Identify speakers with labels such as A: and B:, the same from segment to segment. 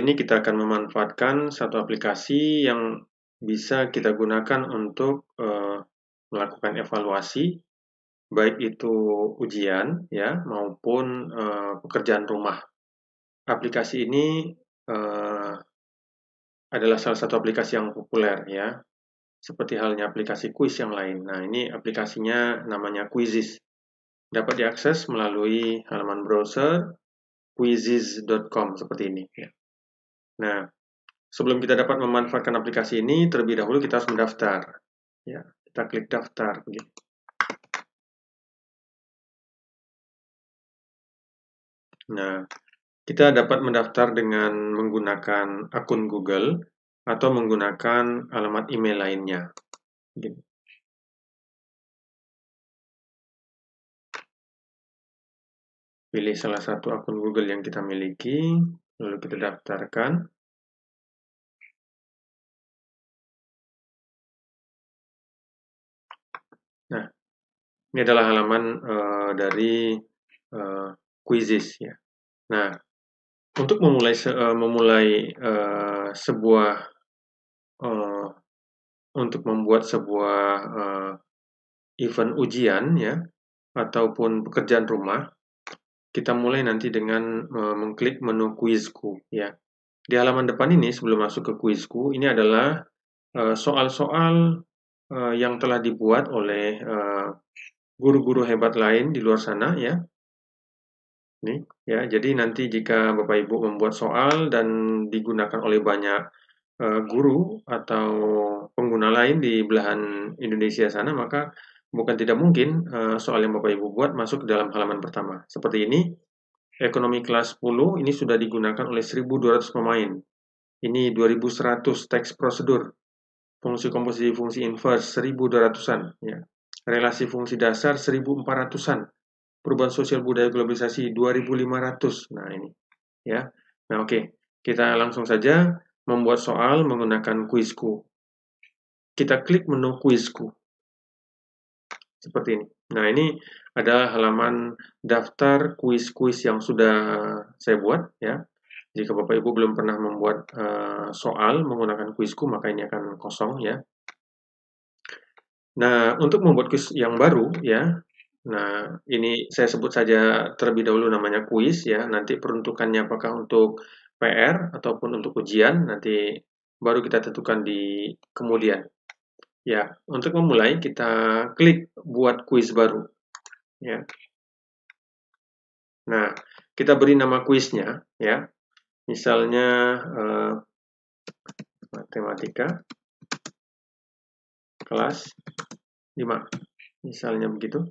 A: ini kita akan memanfaatkan satu aplikasi yang bisa kita gunakan untuk melakukan evaluasi, baik itu ujian ya maupun pekerjaan rumah. Aplikasi ini adalah salah satu aplikasi yang populer ya, seperti halnya aplikasi kuis yang lain. Nah, ini aplikasinya namanya Quizizz. Dapat diakses melalui halaman browser quizizz.com seperti ini ya. Nah, sebelum kita dapat memanfaatkan aplikasi ini, terlebih dahulu kita harus mendaftar. Ya, kita klik daftar. Nah, kita dapat mendaftar dengan menggunakan akun Google atau menggunakan alamat email lainnya. Pilih salah satu akun Google yang kita miliki, lalu kita daftarkan. Nah, ini adalah halaman dari Quizizz ya. Nah, untuk memulai sebuah untuk membuat sebuah event ujian ya ataupun pekerjaan rumah, kita mulai nanti dengan mengklik menu Quizku ya. Di halaman depan ini sebelum masuk ke Quizku, ini adalah soal-soal yang telah dibuat oleh guru-guru hebat lain di luar sana ya. Nih ya, jadi nanti jika Bapak Ibu membuat soal dan digunakan oleh banyak guru atau pengguna lain di belahan Indonesia sana, maka bukan tidak mungkin soal yang Bapak Ibu buat masuk ke dalam halaman pertama. Seperti ini, ekonomi kelas 10 ini sudah digunakan oleh 1.200 pemain. Ini 2.100 teks prosedur. Fungsi komposisi fungsi inverse 1.200-an ya. Relasi fungsi dasar 1.400-an. Perubahan sosial budaya globalisasi 2.500. Nah, ini ya. Nah, oke. Kita langsung saja membuat soal menggunakan Quizku. Kita klik menu Quizku. Seperti ini. Nah, ini adalah halaman daftar kuis-kuis yang sudah saya buat ya. Jika Bapak Ibu belum pernah membuat soal menggunakan Quizku, maka ini akan kosong ya. Nah, untuk membuat kuis yang baru ya. Nah, ini saya sebut saja terlebih dahulu namanya kuis ya. Nanti peruntukannya apakah untuk PR ataupun untuk ujian, nanti baru kita tentukan di kemudian. Ya, untuk memulai kita klik buat kuis baru. Ya. Nah, kita beri nama kuisnya ya. Misalnya matematika kelas 5. Misalnya begitu.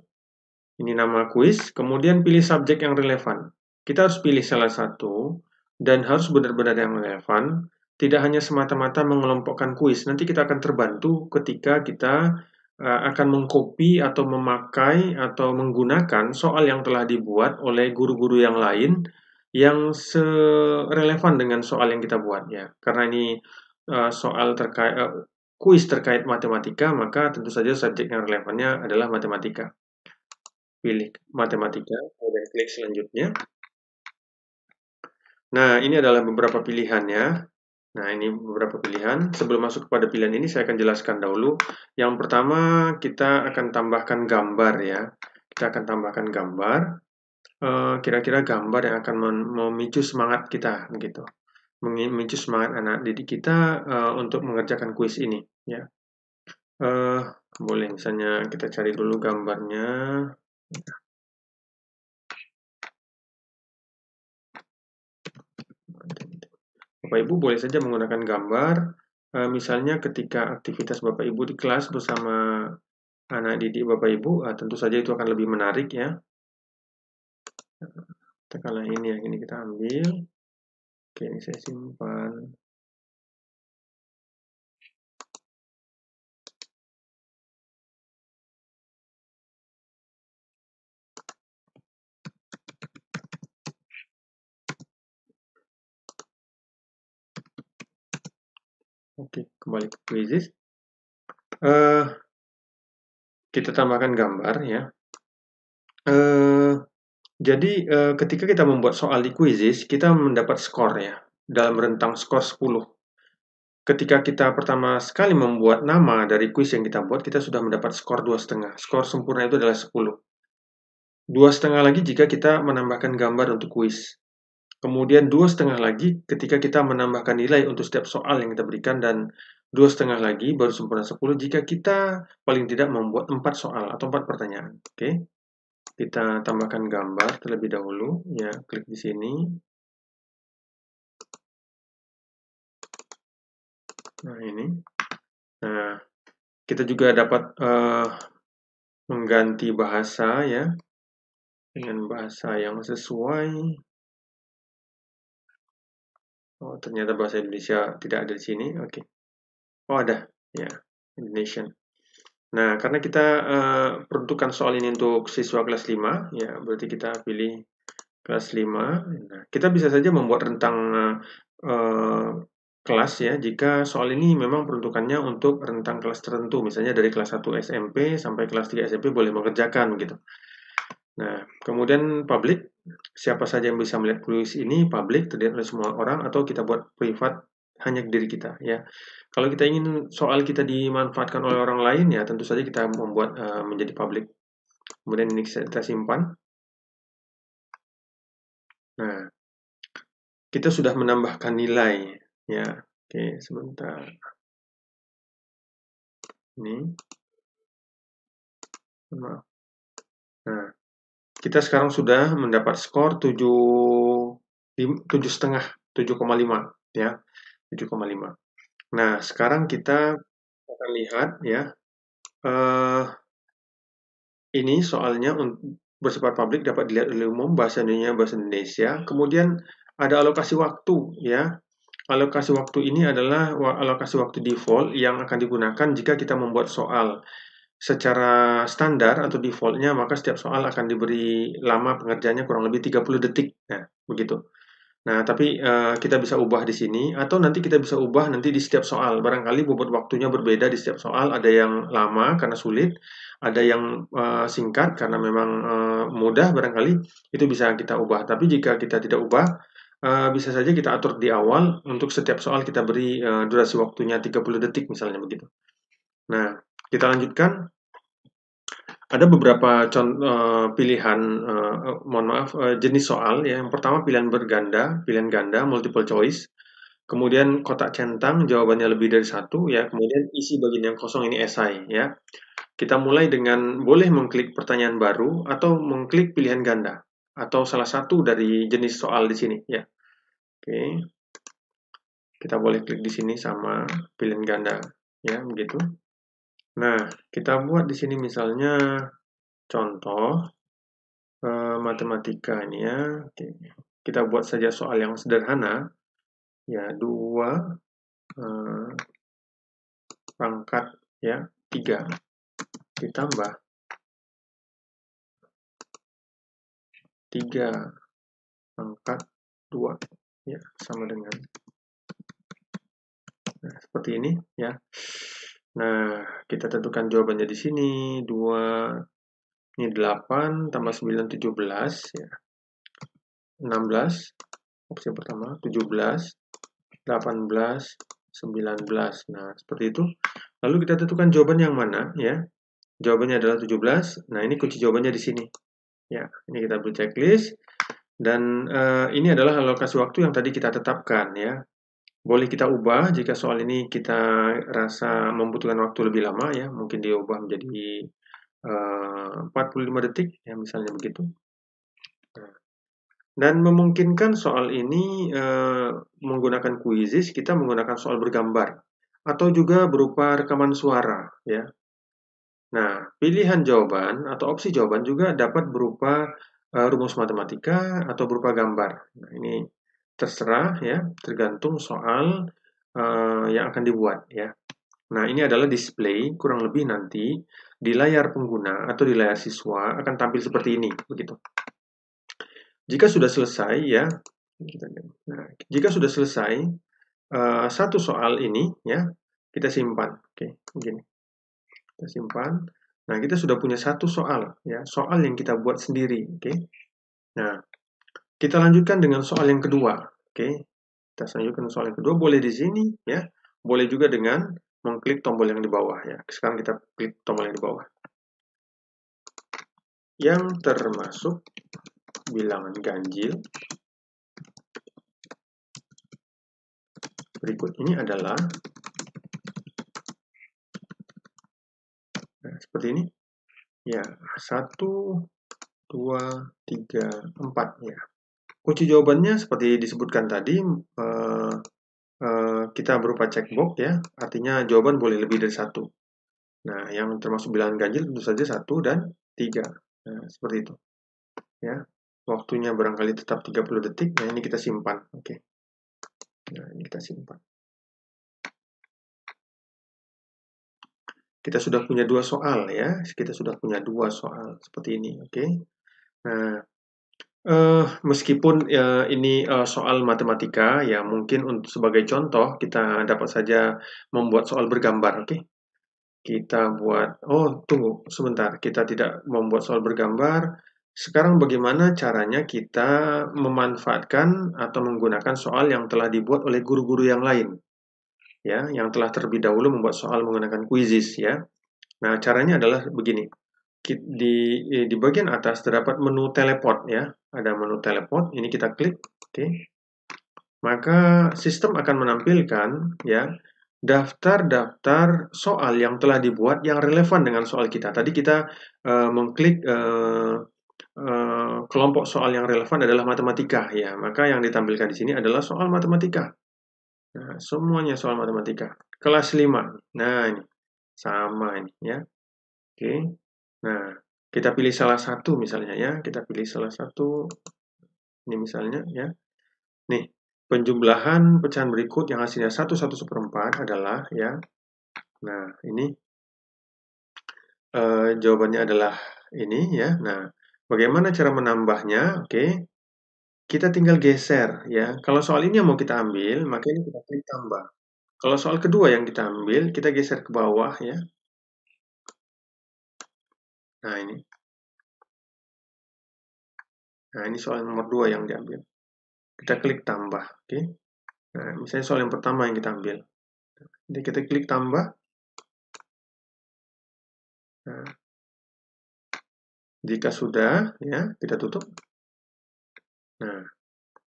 A: Ini nama kuis, kemudian pilih subjek yang relevan. Kita harus pilih salah satu dan harus benar-benar yang relevan. Tidak hanya semata-mata mengelompokkan kuis. Nanti kita akan terbantu ketika kita akan mengcopy atau memakai atau menggunakan soal yang telah dibuat oleh guru-guru yang lain yang serelevan dengan soal yang kita buat ya. Karena ini soal terkait kuis terkait matematika, maka tentu saja subjek yang relevannya adalah matematika. Pilih matematika, kemudian klik selanjutnya. Nah, ini adalah beberapa pilihannya. Nah, ini beberapa pilihan. Sebelum masuk kepada pilihan ini, saya akan jelaskan dahulu. Yang pertama, kita akan tambahkan gambar ya. Kita akan tambahkan gambar. Kira-kira gambar yang akan memicu semangat kita, begitu. Memicu semangat anak didik kita untuk mengerjakan kuis ini. Ya. Boleh misalnya kita cari dulu gambarnya. Bapak Ibu boleh saja menggunakan gambar, misalnya ketika aktivitas Bapak Ibu di kelas bersama anak didik Bapak Ibu, tentu saja itu akan lebih menarik ya. Katakanlah ini yang ini kita ambil. Oke, ini saya simpan. Oke, kembali ke Quizizz. Kita tambahkan gambar ya. Jadi ketika kita membuat soal di Quizizz, kita mendapat skor ya. dalam rentang skor 10. Ketika kita pertama sekali membuat nama dari kuis yang kita buat, kita sudah mendapat skor 2,5. Skor sempurna itu adalah 10. 2,5 lagi jika kita menambahkan gambar untuk kuis. Kemudian 2,5 lagi ketika kita menambahkan nilai untuk setiap soal yang kita berikan, dan 2,5 lagi baru sempurna 10 jika kita paling tidak membuat 4 soal atau 4 pertanyaan. Oke. Kita tambahkan gambar terlebih dahulu, ya, klik di sini. Nah, ini. Nah, kita juga dapat mengganti bahasa, ya, dengan bahasa yang sesuai. Oh, ternyata bahasa Indonesia tidak ada di sini. Oke. Oh, ada. Ya, Indonesian. Nah, karena kita peruntukkan soal ini untuk siswa kelas 5, ya, berarti kita pilih kelas 5. Nah, kita bisa saja membuat rentang kelas, ya, jika soal ini memang peruntukannya untuk rentang kelas tertentu. Misalnya dari kelas 1 SMP sampai kelas 3 SMP boleh mengerjakan, gitu. Nah, kemudian public, siapa saja yang bisa melihat kuis ini, public, terlihat oleh semua orang, atau kita buat privat, hanya diri kita, ya. Kalau kita ingin soal kita dimanfaatkan oleh orang lain, ya tentu saja kita membuat menjadi public. Kemudian ini kita simpan. Nah, kita sudah menambahkan nilai, ya. Oke, sebentar. Ini. Maaf. Nah, kita sekarang sudah mendapat skor 7,5, 7,5, ya. 7,5. Nah, sekarang kita akan lihat, ya, ini soalnya bersifat publik, dapat dilihat oleh umum, bahasa Indonesia. Kemudian ada alokasi waktu, ya. Alokasi waktu ini adalah alokasi waktu default yang akan digunakan jika kita membuat soal. Secara standar atau defaultnya, maka setiap soal akan diberi lama pengerjaannya kurang lebih 30 detik. Nah, begitu. Nah, tapi kita bisa ubah di sini, atau nanti kita bisa ubah nanti di setiap soal. Barangkali bobot waktunya berbeda di setiap soal, ada yang lama karena sulit, ada yang singkat karena memang mudah, barangkali itu bisa kita ubah. Tapi jika kita tidak ubah, bisa saja kita atur di awal, untuk setiap soal kita beri durasi waktunya 30 detik misalnya, begitu. Nah, kita lanjutkan. Ada beberapa pilihan, mohon maaf, jenis soal, ya. Yang pertama pilihan ganda, multiple choice. Kemudian kotak centang, jawabannya lebih dari satu, ya. Kemudian isi bagian yang kosong, ini esai, ya. Kita mulai dengan boleh mengklik pertanyaan baru atau mengklik pilihan ganda, atau salah satu dari jenis soal di sini, ya. Oke. Kita boleh klik di sini sama pilihan ganda, ya, begitu. Nah, kita buat di sini misalnya contoh matematika ini, ya. Oke. Kita buat saja soal yang sederhana, ya, 2 pangkat, ya, 3 ditambah 3 pangkat 2, ya, sama dengan, nah, seperti ini, ya. Nah, kita tentukan jawabannya di sini. 2, ini 8 tambah 9, 17, ya. 16, opsi pertama, 17, 18, 19. Nah, seperti itu. Lalu kita tentukan jawaban yang mana, ya. Jawabannya adalah 17. Nah, ini kunci jawabannya di sini. Ya, ini kita beri checklist. Dan ini adalah alokasi waktu yang tadi kita tetapkan, ya. Boleh kita ubah jika soal ini kita rasa membutuhkan waktu lebih lama, ya. Mungkin diubah menjadi 45 detik, ya, misalnya begitu. Nah, dan memungkinkan soal ini menggunakan quizzes, kita menggunakan soal bergambar atau juga berupa rekaman suara, ya. Nah, pilihan jawaban atau opsi jawaban juga dapat berupa rumus matematika atau berupa gambar. Nah, ini terserah, ya, tergantung soal yang akan dibuat, ya. Nah, ini adalah display kurang lebih nanti di layar pengguna atau di layar siswa akan tampil seperti ini, begitu. Jika sudah selesai, ya. Nah, jika sudah selesai satu soal ini, ya, kita simpan. Oke, begini. Kita simpan. Nah, kita sudah punya satu soal, ya, soal yang kita buat sendiri, oke. Nah, kita lanjutkan dengan soal yang kedua, oke. kita lanjutkan soal yang kedua, boleh di sini ya. Boleh juga dengan mengklik tombol yang di bawah ya. Sekarang kita klik tombol yang di bawah. Yang termasuk bilangan ganjil berikut ini adalah seperti ini. Ya, 1, 2, 3, 4 ya. Kunci jawabannya seperti disebutkan tadi, kita berupa checkbox ya, artinya jawaban boleh lebih dari 1. Nah, yang termasuk bilangan ganjil tentu saja 1 dan 3. Nah, seperti itu. Ya. Waktunya barangkali tetap 30 detik. Nah, ini kita simpan. Oke. Nah, ini kita simpan. Kita sudah punya 2 soal ya. Kita sudah punya 2 soal seperti ini, oke. Nah, meskipun ini soal matematika ya, mungkin untuk sebagai contoh kita dapat saja membuat soal bergambar, oke. Kita buat, oh tunggu sebentar, kita tidak membuat soal bergambar. Sekarang bagaimana caranya kita memanfaatkan atau menggunakan soal yang telah dibuat oleh guru-guru yang lain, ya, yang telah terlebih dahulu membuat soal menggunakan quizzes ya. Nah, caranya adalah begini. Di bagian atas terdapat menu teleport ya, ada menu teleport. Ini kita klik, oke. Maka sistem akan menampilkan ya daftar-daftar soal yang telah dibuat yang relevan dengan soal kita. Tadi kita mengklik kelompok soal yang relevan adalah matematika ya. Maka yang ditampilkan di sini adalah soal matematika. Nah, semuanya soal matematika. Kelas 5. Nah, ini sama ini ya. Oke. Nah, kita pilih salah satu misalnya ya. Kita pilih salah satu. Ini misalnya ya. Nih, penjumlahan pecahan berikut yang hasilnya 1/1/4 adalah ya. Nah, ini jawabannya adalah ini ya. Nah, bagaimana cara menambahnya? Oke. Kita tinggal geser ya. Kalau soal ini yang mau kita ambil, maka ini kita klik tambah. Kalau soal kedua yang kita ambil, kita geser ke bawah ya. Nah, ini. Nah, ini soal nomor 2 yang diambil. Kita klik tambah, oke. Nah, misalnya soal yang pertama yang kita ambil. Jadi kita klik tambah. Nah, jika sudah, ya, kita tutup. Nah,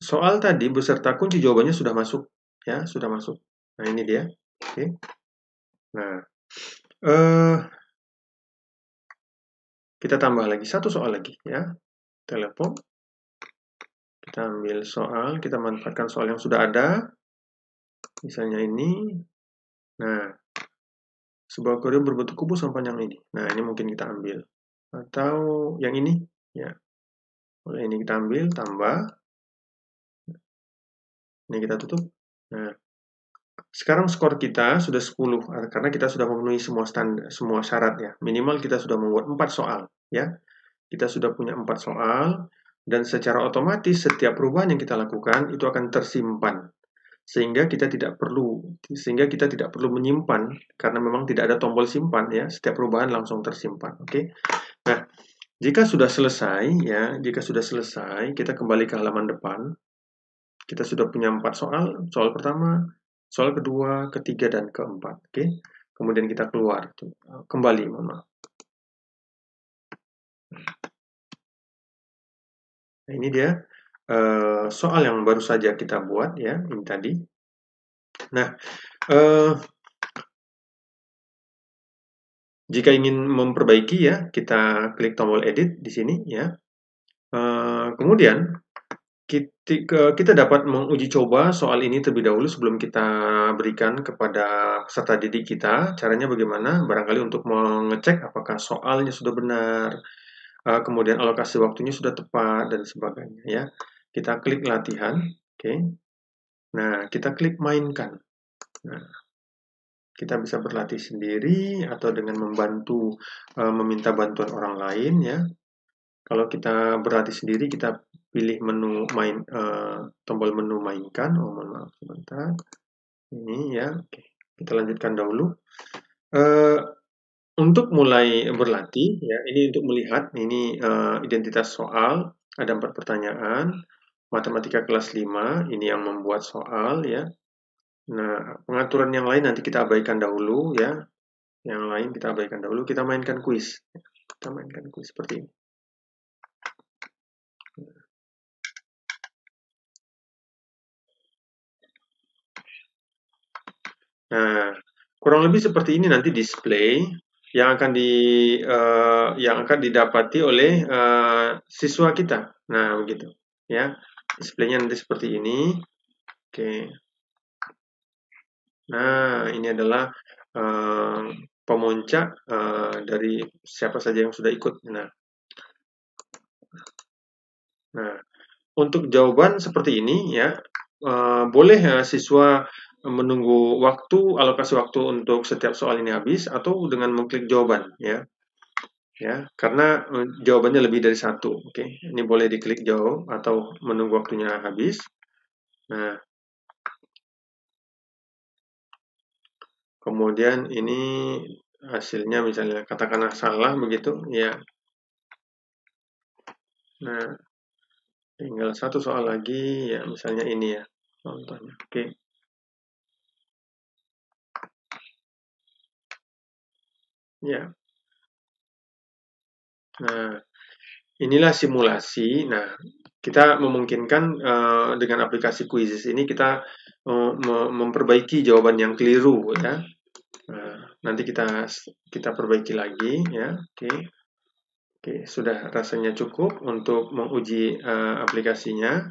A: soal tadi beserta kunci jawabannya sudah masuk, ya, sudah masuk. Nah, ini dia, oke. Nah, kita tambah lagi satu soal lagi, ya. Telepon. Kita ambil soal, kita manfaatkan soal yang sudah ada. Misalnya ini. Nah, sebuah koridor berbentuk kubus sama panjang ini. Nah, ini mungkin kita ambil. Atau yang ini, ya. Oleh ini kita ambil, tambah. Ini kita tutup. Nah, sekarang skor kita sudah 10 karena kita sudah memenuhi semua syarat ya. Minimal kita sudah membuat 4 soal, ya. Kita sudah punya 4 soal dan secara otomatis setiap perubahan yang kita lakukan itu akan tersimpan. Sehingga kita tidak perlu menyimpan karena memang tidak ada tombol simpan ya. Setiap perubahan langsung tersimpan, oke. Nah, jika sudah selesai ya, kita kembali ke halaman depan. Kita sudah punya 4 soal. Soal pertama, soal kedua, ketiga, dan keempat. Oke. Kemudian kita keluar. Kembali, mohon maaf. Nah, ini dia soal yang baru saja kita buat ya, ini tadi. Nah, jika ingin memperbaiki ya, kita klik tombol edit di sini ya. Kemudian kita dapat menguji coba soal ini terlebih dahulu sebelum kita berikan kepada peserta didik kita. Caranya bagaimana? Barangkali untuk mengecek apakah soalnya sudah benar, kemudian alokasi waktunya sudah tepat, dan sebagainya ya. Kita klik latihan, oke. Nah, kita klik mainkan. Nah, kita bisa berlatih sendiri atau dengan meminta bantuan orang lain ya. Kalau kita berlatih sendiri, kita pilih tombol menu mainkan. Oh, mohon maaf sebentar. Ini ya, oke. Kita lanjutkan dahulu. Untuk mulai berlatih ya, ini untuk melihat ini identitas soal. Ada 4 pertanyaan. matematika kelas 5, ini yang membuat soal ya. Nah, pengaturan yang lain nanti kita abaikan dahulu ya. Yang lain kita abaikan dahulu, kita mainkan kuis. Kita mainkan kuis seperti ini. Nah, kurang lebih seperti ini nanti display yang akan didapati oleh siswa kita. Nah, begitu ya. Displaynya nanti seperti ini. Oke. Nah, ini adalah pemuncak dari siapa saja yang sudah ikut. Nah, untuk jawaban seperti ini ya, boleh siswa menunggu alokasi waktu untuk setiap soal ini habis atau dengan mengklik jawaban ya. Karena jawabannya lebih dari satu, oke. Ini boleh diklik jawab atau menunggu waktunya habis. Nah, kemudian ini hasilnya misalnya katakanlah salah begitu ya. Nah, tinggal satu soal lagi ya, misalnya ini ya contohnya. Oke. Ya. Nah, inilah simulasi. Nah, kita memungkinkan dengan aplikasi Quizzes ini kita memperbaiki jawaban yang keliru ya. Nah, nanti kita perbaiki lagi ya. Oke, sudah rasanya cukup untuk menguji aplikasinya.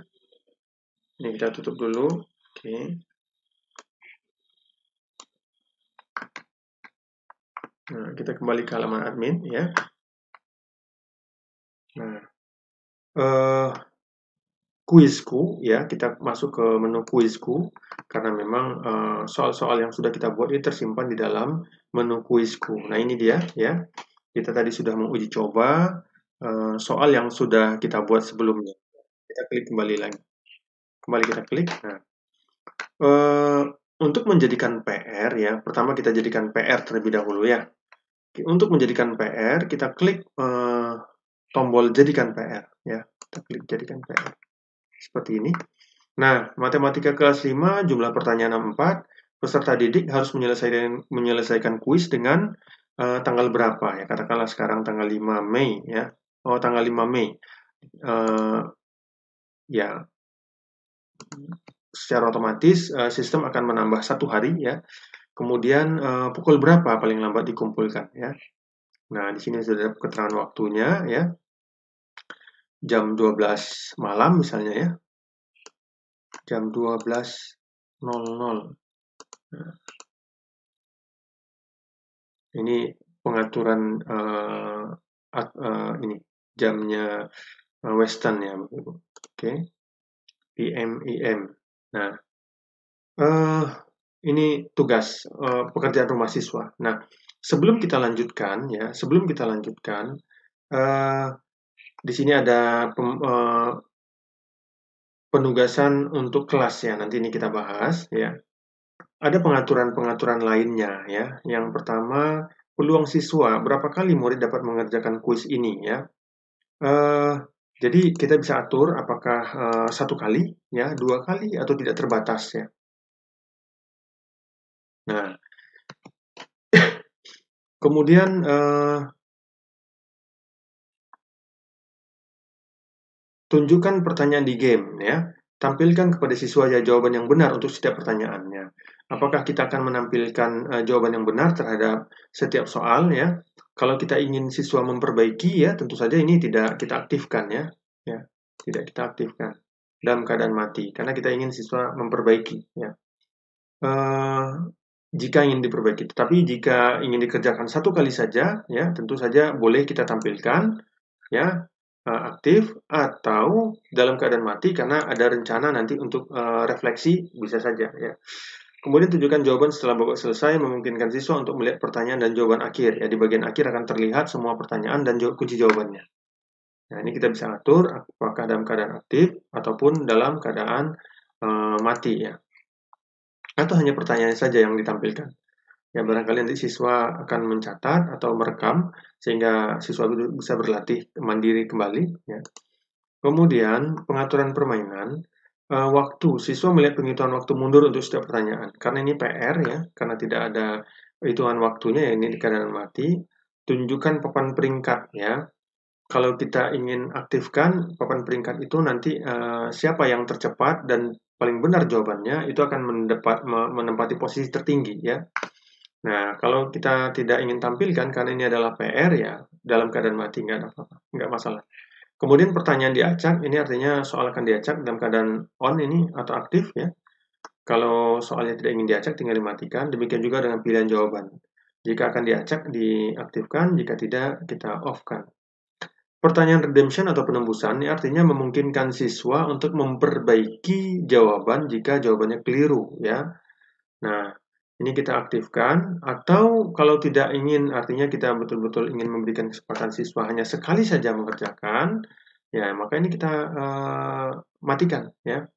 A: Ini kita tutup dulu. Oke. Nah, kita kembali ke halaman admin ya. Nah, kuisku ya, kita masuk ke menu kuisku karena memang soal-soal yang sudah kita buat ini tersimpan di dalam menu kuisku. Nah, ini dia ya. Kita tadi sudah menguji coba soal yang sudah kita buat sebelumnya. Kita klik kembali lagi. Kembali kita klik. Nah, untuk menjadikan PR ya, pertama kita jadikan PR terlebih dahulu ya. Untuk menjadikan PR, kita klik tombol jadikan PR ya. Kita klik jadikan PR. Seperti ini. Nah, matematika kelas 5, jumlah pertanyaan 4, peserta didik harus menyelesaikan kuis dengan tanggal berapa ya. Katakanlah sekarang tanggal 5 Mei ya. Oh, tanggal 5 Mei. Ya, secara otomatis sistem akan menambah 1 hari ya. Kemudian pukul berapa paling lambat dikumpulkan ya. Nah, di sini sudah ada keterangan waktunya ya. Jam 12 malam misalnya ya. Jam 12.00. Nah, ini pengaturan ini jamnya Western ya, oke. PM IM. Nah, ini tugas pekerjaan rumah siswa. Nah, sebelum kita lanjutkan, di sini ada penugasan untuk kelas ya. Nanti ini kita bahas ya. Ada pengaturan-pengaturan lainnya ya. Yang pertama, peluang siswa. Berapa kali murid dapat mengerjakan kuis ini ya. Jadi kita bisa atur apakah 1 kali ya, 2 kali atau tidak terbatas ya. Nah, kemudian tunjukkan pertanyaan di game ya. Tampilkan kepada siswa jawaban yang benar untuk setiap pertanyaannya. Apakah kita akan menampilkan jawaban yang benar terhadap setiap soal ya? Kalau kita ingin siswa memperbaiki ya, tentu saja ini tidak kita aktifkan ya. Tidak kita aktifkan dalam keadaan mati karena kita ingin siswa memperbaiki ya. Jika ingin diperbaiki, tetapi jika ingin dikerjakan 1 kali saja ya, tentu saja boleh kita tampilkan ya. Aktif atau dalam keadaan mati karena ada rencana nanti untuk refleksi bisa saja ya. Kemudian tunjukkan jawaban setelah babak selesai, memungkinkan siswa untuk melihat pertanyaan dan jawaban akhir ya. Di bagian akhir akan terlihat semua pertanyaan dan kunci jawabannya. Nah, ini kita bisa atur apakah dalam keadaan aktif ataupun dalam keadaan mati ya. Atau hanya pertanyaan saja yang ditampilkan. Ya, barangkali nanti siswa akan mencatat atau merekam sehingga siswa bisa berlatih mandiri kembali ya. Kemudian pengaturan permainan, waktu, siswa melihat penghitungan waktu mundur untuk setiap pertanyaan. Karena ini PR ya, karena tidak ada hitungan waktunya ya, ini di keadaan mati. Tunjukkan papan peringkat ya. Kalau kita ingin aktifkan papan peringkat itu nanti siapa yang tercepat dan paling benar jawabannya itu akan menempati posisi tertinggi ya. Nah, kalau kita tidak ingin tampilkan karena ini adalah PR ya, dalam keadaan mati nggak ada apa-apa, nggak masalah. Kemudian pertanyaan diacak, ini artinya soal akan diacak dalam keadaan on ini atau aktif ya. Kalau soalnya tidak ingin diacak tinggal dimatikan, demikian juga dengan pilihan jawaban. Jika akan diacak, diaktifkan, jika tidak, kita off-kan. Pertanyaan redemption atau penembusan ini artinya memungkinkan siswa untuk memperbaiki jawaban jika jawabannya keliru ya. Nah, ini kita aktifkan atau kalau tidak ingin artinya kita betul-betul ingin memberikan kesempatan siswa hanya sekali saja mengerjakan, ya maka ini kita matikan ya.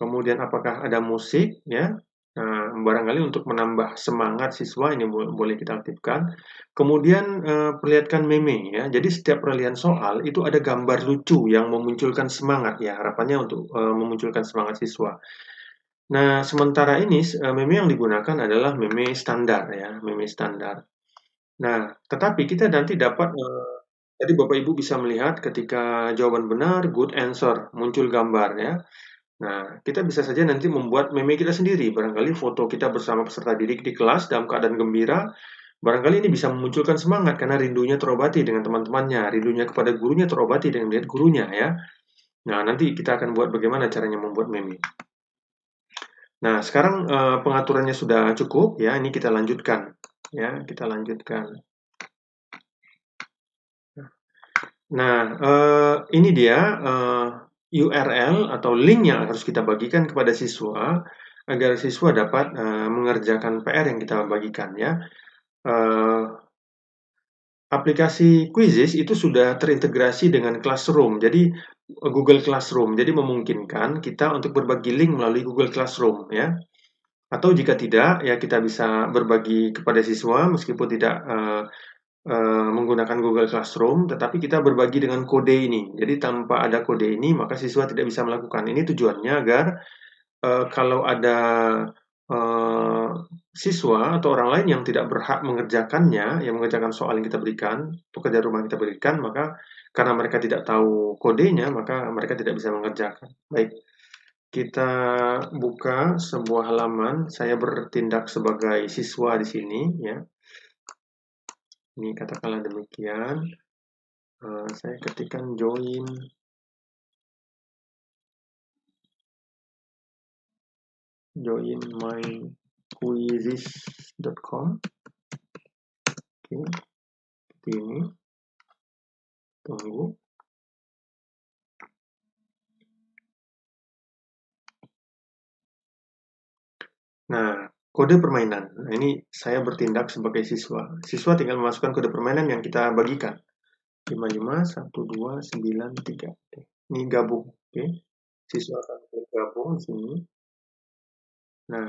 A: Kemudian apakah ada musik ya? Nah, barangkali untuk menambah semangat siswa ini boleh kita aktifkan. Kemudian perlihatkan meme ya. Jadi setiap peralihan soal itu ada gambar lucu yang memunculkan semangat ya. Harapannya untuk memunculkan semangat siswa. Nah, sementara ini meme yang digunakan adalah meme standar ya, meme standar. Nah, tetapi kita nanti dapat tadi Bapak Ibu bisa melihat ketika jawaban benar, good answer, muncul gambar ya. Nah, kita bisa saja nanti membuat meme kita sendiri. Barangkali foto kita bersama peserta didik di kelas dalam keadaan gembira. Barangkali ini bisa memunculkan semangat karena rindunya terobati dengan teman-temannya, rindunya kepada gurunya terobati dengan melihat gurunya ya. Nah, nanti kita akan buat bagaimana caranya membuat meme. Nah, sekarang pengaturannya sudah cukup ya. Ini kita lanjutkan ya, kita lanjutkan. Nah, ini dia URL atau link yang harus kita bagikan kepada siswa agar siswa dapat mengerjakan PR yang kita bagikan ya. Aplikasi Quizzes itu sudah terintegrasi dengan Classroom, jadi Google Classroom, jadi memungkinkan kita untuk berbagi link melalui Google Classroom ya. Atau jika tidak, ya kita bisa berbagi kepada siswa meskipun tidak menggunakan Google Classroom, tetapi kita berbagi dengan kode ini. Jadi tanpa ada kode ini, maka siswa tidak bisa melakukan. Ini tujuannya agar kalau ada siswa atau orang lain yang tidak berhak mengerjakannya, yang mengerjakan soal yang kita berikan, pekerjaan rumah yang kita berikan, maka karena mereka tidak tahu kodenya, maka mereka tidak bisa mengerjakan. Baik, kita buka sebuah halaman. Saya bertindak sebagai siswa di sini, ya. Ini katakanlah demikian. Saya ketikkan join myquizzes.com. Oke, seperti ini. Tunggu. Nah, kode permainan. Nah, ini saya bertindak sebagai siswa. Siswa tinggal memasukkan kode permainan yang kita bagikan. 5512993. Oke. Ini gabung. Oke. Siswa akan bergabung di sini. Nah,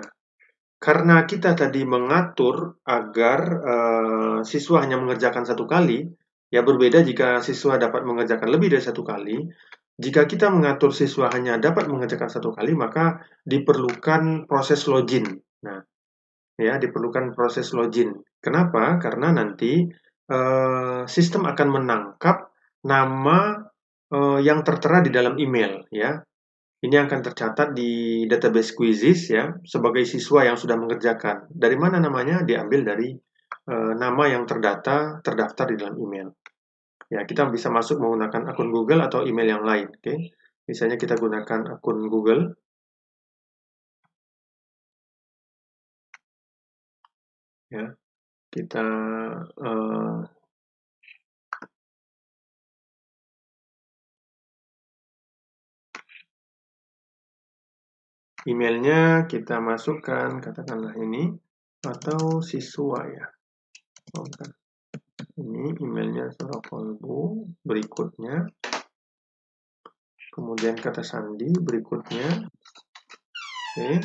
A: karena kita tadi mengatur agar siswa hanya mengerjakan satu kali, ya berbeda jika siswa dapat mengerjakan lebih dari satu kali. Jika kita mengatur siswa hanya dapat mengerjakan satu kali, maka diperlukan proses login. Nah, ya diperlukan proses login. Kenapa? Karena nanti sistem akan menangkap nama yang tertera di dalam email, ya. Ini akan tercatat di database Quizzes ya sebagai siswa yang sudah mengerjakan. Dari mana namanya? Diambil dari nama yang terdaftar di dalam email. Ya, kita bisa masuk menggunakan akun Google atau email yang lain. Oke, misalnya kita gunakan akun Google. Ya, kita emailnya kita masukkan, katakanlah ini, atau siswa ya. Ini emailnya Surakolbu, berikutnya. Kemudian kata sandi berikutnya. Oke.